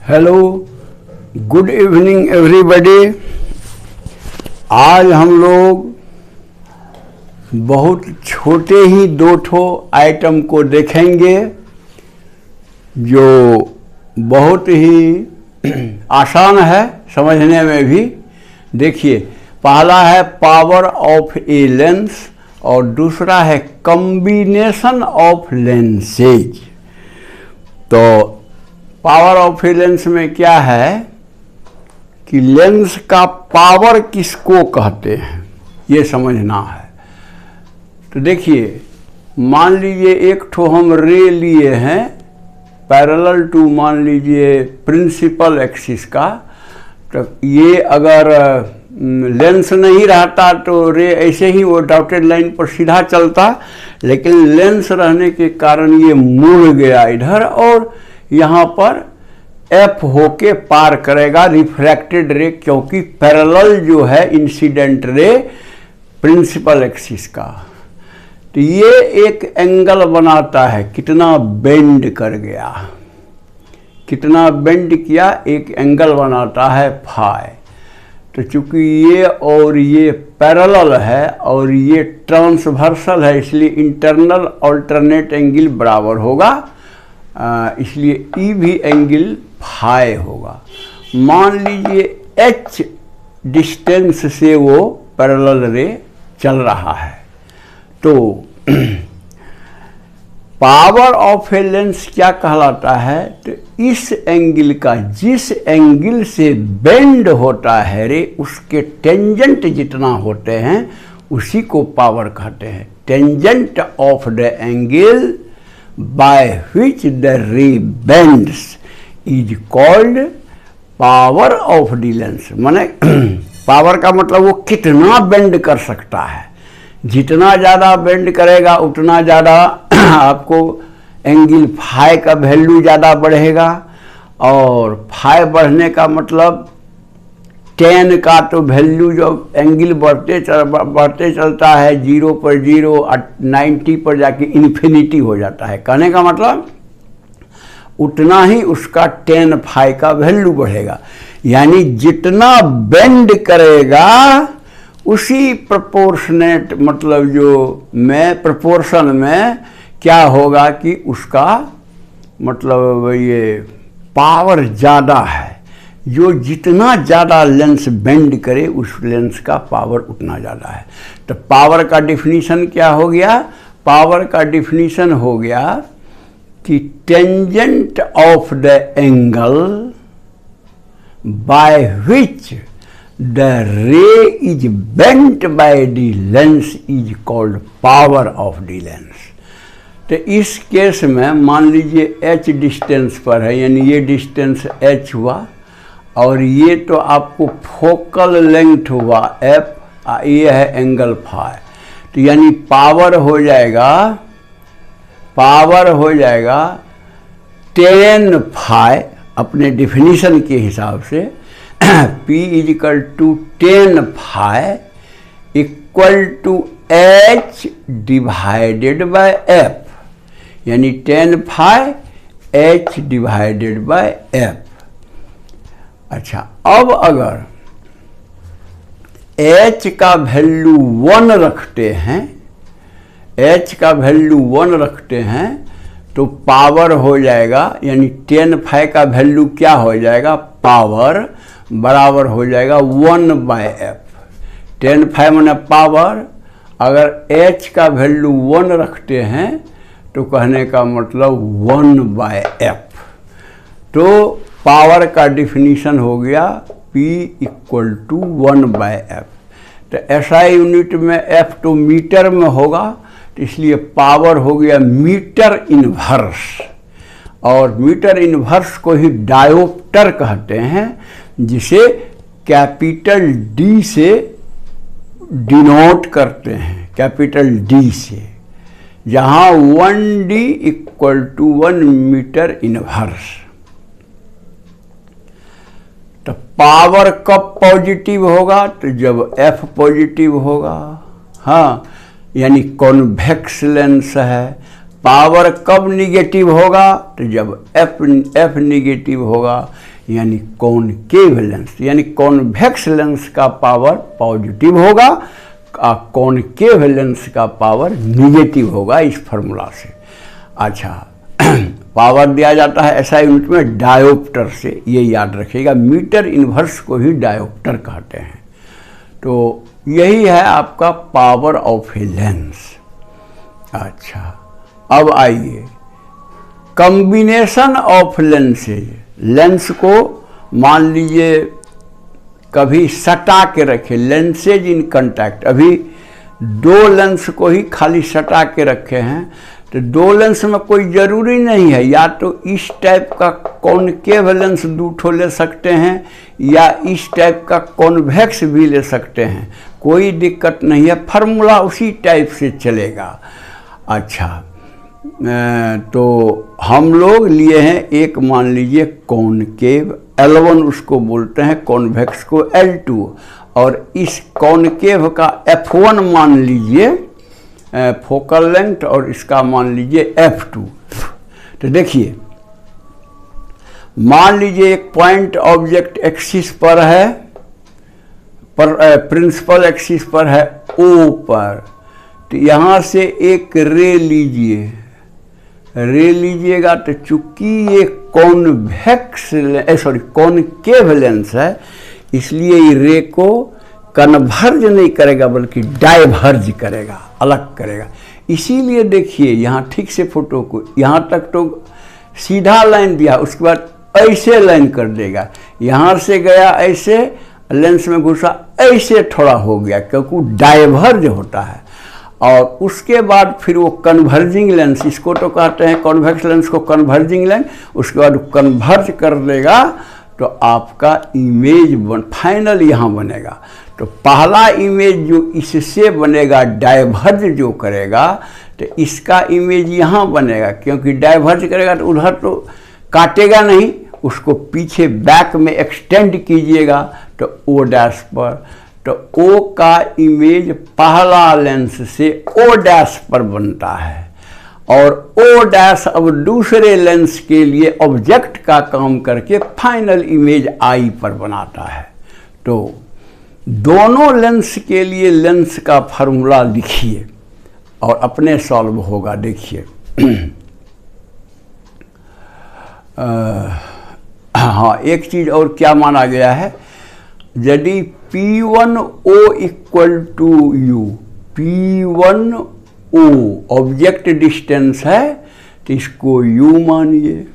Hello, good evening everybody. आज हम लोग बहुत छोटे ही दो ठो आइटम को देखेंगे जो बहुत ही आसान है समझने में भी। देखिए, पहला है पावर ऑफ ए लेंस और दूसरा है कॉम्बिनेशन ऑफ लेंसेज। तो पावर ऑफ ए लेंस में क्या है कि लेंस का पावर किसको कहते हैं ये समझना है। तो देखिए, मान लीजिए एक ठो हम रे लिए हैं पैरेलल टू मान लीजिए प्रिंसिपल एक्सिस का। तो ये अगर लेंस नहीं रहता तो रे ऐसे ही वो डॉटेड लाइन पर सीधा चलता, लेकिन लेंस रहने के कारण ये मुड़ गया इधर और यहाँ पर एफ होके पार करेगा रिफ्रैक्टेड रे, क्योंकि पैरेलल जो है इंसिडेंट रे प्रिंसिपल एक्सिस का। तो ये एक एंगल बनाता है, कितना बेंड कर गया, कितना बेंड किया, एक एंगल बनाता है फाई। तो चूंकि ये और ये पैरेलल है और ये ट्रांसवर्सल है, इसलिए इंटरनल अल्टरनेट एंगल बराबर होगा, इसलिए ई भी एंगल फाई होगा। मान लीजिए h डिस्टेंस से वो पैरेलल रे चल रहा है। तो पावर ऑफ ए लेंस क्या कहलाता है? तो इस एंगल का जिस एंगल से बेंड होता है रे उसके टेंजेंट जितना होते हैं उसी को पावर कहते हैं। Tangent of the angle by which the ray bends is called power of the lens। माने पावर का मतलब वो कितना बेंड कर सकता है। जितना ज़्यादा बेंड करेगा उतना ज़्यादा आपको एंगल फाई का वैल्यू ज़्यादा बढ़ेगा, और फाई बढ़ने का मतलब टेन का तो वैल्यू जो एंगल बढ़ते चलता है 0 पर 0 90 पर जाके इन्फिनिटी हो जाता है। कहने का मतलब उतना ही उसका टेन फाई का वैल्यू बढ़ेगा। यानी जितना बेंड करेगा उसी प्रोपोर्शनेट मतलब जो में प्रोपोर्शन में क्या होगा कि उसका मतलब ये पावर ज़्यादा है। जो जितना ज़्यादा लेंस बेंड करे उस लेंस का पावर उतना ज़्यादा है। तो पावर का डिफिनीशन क्या हो गया? पावर का डिफिनीशन हो गया कि tangent of the angle by which the रे is bent by the lens is called power of the lens. तो इस केस में मान लीजिए h डिस्टेंस पर है, यानी ये डिस्टेंस h हुआ और ये तो आपको फोकल लेंथ हुआ f, ये है एंगल फाई। तो यानी पावर हो जाएगा 10 फाई अपने डिफिनीशन के हिसाब से। P इजिकल टू 10 फाई equal to h divided by f, यानी 10 फाई h डिवाइडेड बाय f। अच्छा, अब अगर h का वैल्यू 1 रखते हैं, h का वैल्यू 1 रखते हैं तो पावर हो जाएगा, यानी 10 फाई का वैल्यू क्या हो जाएगा? पावर बराबर हो जाएगा 1 बाय f। 10 फाई माने पावर, अगर h का वैल्यू 1 रखते हैं तो कहने का मतलब 1 बाय f। तो पावर का डिफिनीशन हो गया P equal to 1 by f। तो SI यूनिट में f तो मीटर में होगा, तो इसलिए पावर हो गया मीटर इनवर्स, और मीटर इनवर्स को ही डायोप्टर कहते हैं, जिसे कैपिटल D से डिनोट करते हैं, कैपिटल D से, जहाँ 1D equal to 1 metre inverse. तो पावर कब पॉजिटिव होगा? तो जब F पॉजिटिव होगा। हाँ, यानी कॉन्वेक्स लेंस है। पावर कब निगेटिव होगा? तो जब F निगेटिव होगा, यानी कॉनकेव लेंस, यानी कॉन्वेक्स लेंस का पावर पॉजिटिव होगा, कॉनकेव लेंस का पावर निगेटिव होगा इस फार्मूला से। अच्छा, पावर दिया जाता है ऐसा यूनिट में डायोप्टर से, ये याद रखिएगा, मीटर इन्वर्स को ही डायोप्टर कहते हैं। तो यही है आपका पावर ऑफ ए लेंस। अच्छा, अब आइए कॉम्बिनेशन ऑफ लेंसेज। लेंस को मान लीजिए कभी सटा के रखे, लेंसेज इन कांटेक्ट, अभी दो लेंस को ही खाली सटा के रखे हैं, तो दो लेंस में कोई ज़रूरी नहीं है, या तो इस टाइप का कॉनकेव लेंस दूठो ले सकते हैं या इस टाइप का कॉन्वेक्स भी ले सकते हैं, कोई दिक्कत नहीं है, फार्मूला उसी टाइप से चलेगा। अच्छा, तो हम लोग लिए हैं एक, मान लीजिए कॉनकेव L1 उसको बोलते हैं, कॉन्वेक्स को L2, और इस कॉनकेव का F1 मान लीजिए फोकल लेंथ, और इसका मान लीजिए F2। तो देखिए, मान लीजिए एक पॉइंट ऑब्जेक्ट एक्सिस पर है, प्रिंसिपल एक्सिस पर है O पर, तो यहाँ से एक रे लीजिएगा, तो चूंकि ये कॉनकेव लेंस है, इसलिए ये रे को कन्वर्ज नहीं करेगा बल्कि डाइवर्ज करेगा, अलग करेगा। इसीलिए देखिए यहाँ ठीक से फोटो को, यहाँ तक तो सीधा लाइन दिया, उसके बाद ऐसे लाइन कर देगा, यहाँ से गया ऐसे, लेंस में घुसा ऐसे थोड़ा हो गया, क्योंकि डाइवर्ज होता है। और उसके बाद फिर वो कन्वर्जिंग लेंस, इसको तो कहते हैं कॉन्वेक्स लेंस को कन्वर्जिंग लेंस, उसके बाद कन्वर्ज कर देगा, तो आपका इमेज फाइनल यहाँ बनेगा। तो पहला इमेज जो इससे बनेगा, डाइवर्ज जो करेगा, तो इसका इमेज यहाँ बनेगा, क्योंकि डाइवर्ज करेगा तो उधर तो काटेगा नहीं, उसको पीछे बैक में एक्सटेंड कीजिएगा तो ओ डैश पर, तो ओ का इमेज पहला लेंस से ओ डैश पर बनता है, और ओ डैश अब दूसरे लेंस के लिए ऑब्जेक्ट का काम करके फाइनल इमेज आई पर बनाता है। तो दोनों लेंस के लिए लेंस का फार्मूला लिखिए और अपने सॉल्व होगा। देखिए हाँ, एक चीज़ और क्या माना गया है, यदि P1O equal to U, P1O object distance है तो इसको U मानिए,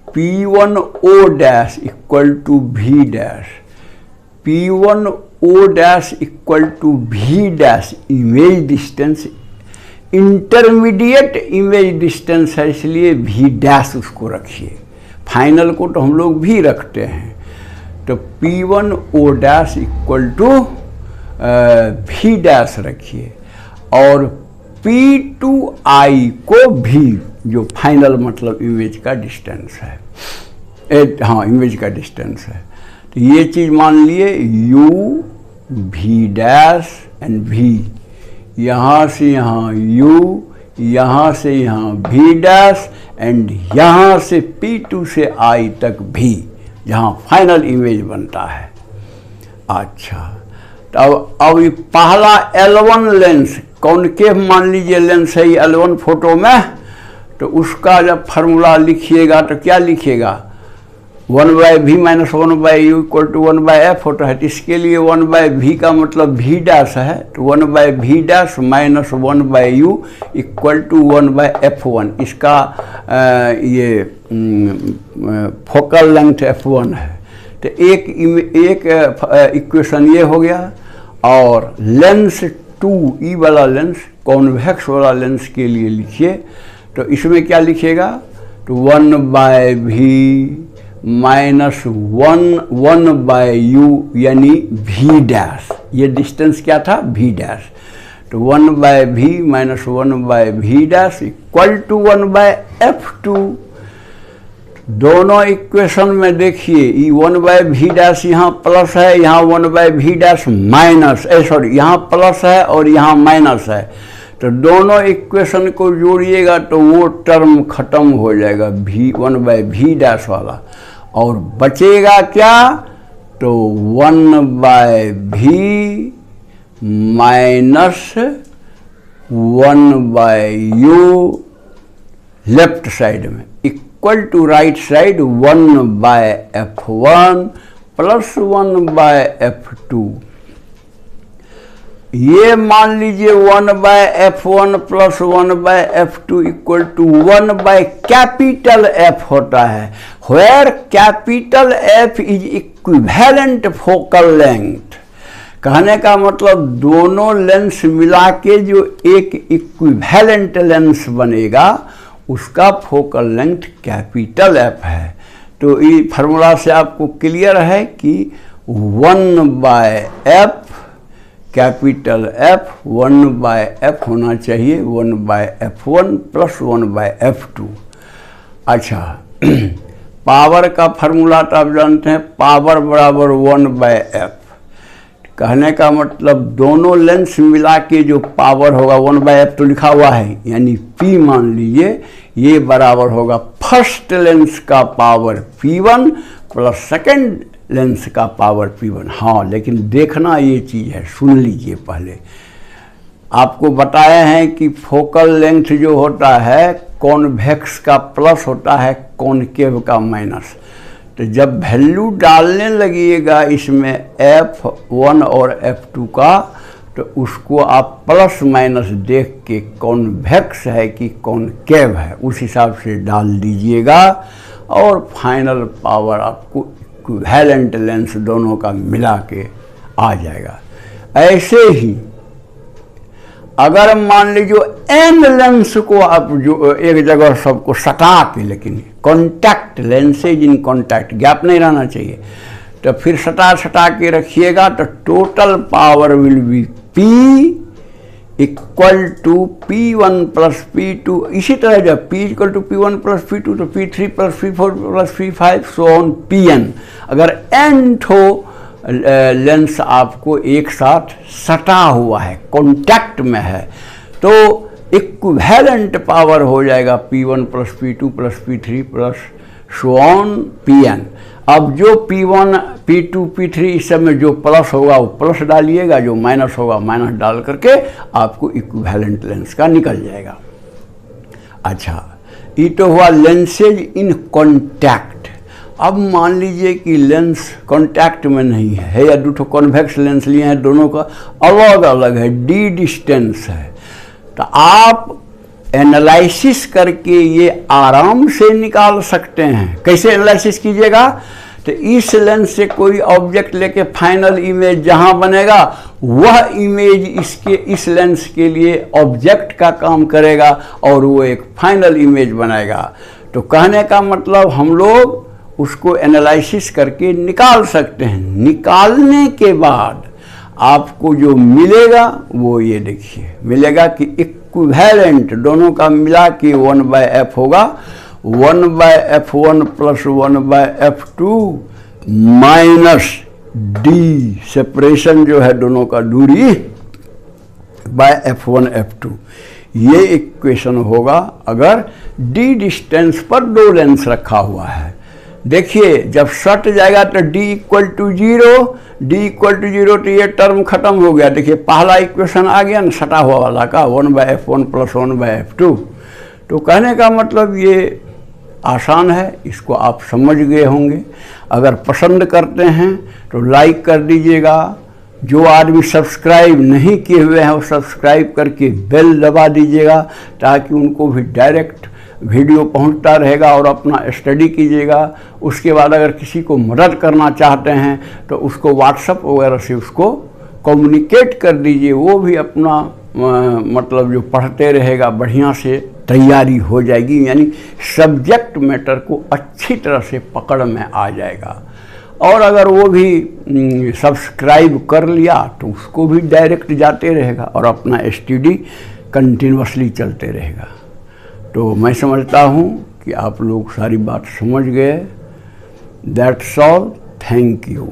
P1O dash equal to V dash, P1O dash equal to V dash image distance, intermediate image distance है, इसलिए V डैश उसको रखिए, फाइनल को तो हम लोग भी रखते हैं। तो P1O dash equal to V dash रखिए, और P2I को V, जो फाइनल मतलब इमेज का डिस्टेंस है, हाँ इमेज का डिस्टेंस है। तो ये चीज़ मान लिए U, V dash and V, यहाँ से यहाँ U, यहाँ से यहाँ V डैश, एंड यहाँ से P2 से I तक V, जहाँ फाइनल इमेज बनता है। अच्छा, तो अब ये पहला L1 लेंस, कॉनकेव मान लीजिए लेंस है ये L1 फोटो में, तो उसका जब फार्मूला लिखिएगा तो क्या लिखिएगा, 1/v minus 1/u equal to 1/f होता है। तो इसके लिए 1/v का मतलब v डैश है, तो 1/v dash minus 1/u equal to 1/f1, इसका ये फोकल लेंथ f1 है। तो एक इक्वेशन ये हो गया, और लेंस 2 ई वाला लेंस, कॉन्वेक्स वाला लेंस के लिए लिखिए, तो इसमें क्या लिखिएगा, तो 1/v माइनस 1/u यानी v डैश, ये डिस्टेंस क्या था, v डैश, तो 1/v minus 1/v dash equal to 1/f2। दोनों इक्वेशन में देखिए, ये 1/v डैश यहाँ प्लस है, यहाँ 1/v डैश माइनस, यहाँ प्लस है और यहाँ माइनस है, तो तो दोनों इक्वेशन को जोड़िएगा तो वो टर्म खत्म हो जाएगा v1/v' वाला, और बचेगा क्या, तो 1/v minus 1/u left side में equal to right side 1/f1 plus 1/f2। ये मान लीजिए 1/f1 plus 1/f2 equal to 1/कैपिटल F होता है, where capital F is equivalent focal length. कहने का मतलब दोनों लेंस मिला के जो एक इक्विवेलेंट लेंस बनेगा उसका फोकल लेंथ कैपिटल F है। तो ये फार्मूला से आपको क्लियर है कि 1/f कैपिटल F 1/f होना चाहिए 1/f1 प्लस 1/f2। अच्छा, पावर का फार्मूला तो आप जानते हैं, पावर बराबर 1/f। कहने का मतलब दोनों लेंस मिला के जो पावर होगा 1/f तो लिखा हुआ है, यानी P मान लीजिए, ये बराबर होगा फर्स्ट लेंस का power P1 plus second lens का पावर P1। हाँ, लेकिन देखना ये चीज़ है, सुन लीजिए। पहले आपको बताए हैं कि फोकल लेंथ जो होता है कॉन्वेक्स का प्लस होता है, कॉनकेव का माइनस। तो जब वैल्यू डालने लगिएगा इसमें F1 और F2 का, तो उसको आप प्लस माइनस देख के कॉन्वेक्स है कि कॉनकेव है उस हिसाब से डाल दीजिएगा, और फाइनल पावर आपको इक्विवेलेंट लेंस दोनों का मिला के आ जाएगा। ऐसे ही अगर मान लीजिए एन लेंस को आप जो एक जगह सबको सटा के, लेकिन contact lenses in contact, gap नहीं रहना चाहिए, तो फिर सटा के रखिएगा, तो total power will be P equal to P1 plus P2। इसी तरह जब P equal to P1 plus P2 तो P3 plus P4 plus P5 so on Pn। अगर n ठो लेंस आपको एक साथ सटा हुआ है, कॉन्टैक्ट में है, तो इक्विवेलेंट पावर हो जाएगा P1 plus P2 plus P3 plus so on Pn। अब जो P1 P2 P3 इस सब में जो प्लस होगा वो प्लस डालिएगा, जो माइनस होगा माइनस डाल करके आपको इक्विवेलेंट लेंस का निकल जाएगा। अच्छा, ये तो हुआ लेंसेज इन कॉन्टैक्ट। अब मान लीजिए कि लेंस कॉन्टैक्ट में नहीं है, या दो कॉन्वेक्स लेंस लिए हैं, दोनों का अलग अलग है, डी डिस्टेंस है, तो आप एनालिसिस करके ये आराम से निकाल सकते हैं। कैसे एनालिसिस कीजिएगा, तो इस लेंस से कोई ऑब्जेक्ट लेके फाइनल इमेज जहां बनेगा वह इमेज इस लेंस के लिए ऑब्जेक्ट का काम करेगा और वो एक फाइनल इमेज बनाएगा। तो कहने का मतलब हम लोग उसको एनालिसिस करके निकाल सकते हैं। निकालने के बाद आपको जो मिलेगा वो ये देखिए, मिलेगा कि इक्विवेलेंट दोनों का मिला कि 1/f होगा, 1/f1 plus 1/f2 minus D separation जो है दोनों का दूरी बाय f1 f2। ये इक्वेशन होगा अगर डी डिस्टेंस पर दो लेंस रखा हुआ है। देखिए जब सट जाएगा तो d equal to 0, d equal to 0 तो ये टर्म खत्म हो गया। देखिए पहला इक्वेशन आ गया ना सटा हुआ वाला का, 1/f1 प्लस 1/f2। तो कहने का मतलब ये आसान है, इसको आप समझ गए होंगे। अगर पसंद करते हैं तो लाइक कर दीजिएगा। जो आदमी सब्सक्राइब नहीं किए हुए हैं वो सब्सक्राइब करके बेल दबा दीजिएगा ताकि उनको भी डायरेक्ट वीडियो पहुंचता रहेगा और अपना स्टडी कीजिएगा। उसके बाद अगर किसी को मदद करना चाहते हैं तो उसको व्हाट्सएप वगैरह से उसको कम्युनिकेट कर दीजिए, वो भी अपना मतलब जो पढ़ते रहेगा बढ़िया से तैयारी हो जाएगी, यानी सब्जेक्ट मैटर को अच्छी तरह से पकड़ में आ जाएगा। और अगर वो भी सब्सक्राइब कर लिया तो उसको भी डायरेक्ट जाते रहेगा और अपना स्टडी कंटिन्यूअसली चलते रहेगा। तो मैं समझता हूँ कि आप लोग सारी बात समझ गए। That's all, thank you.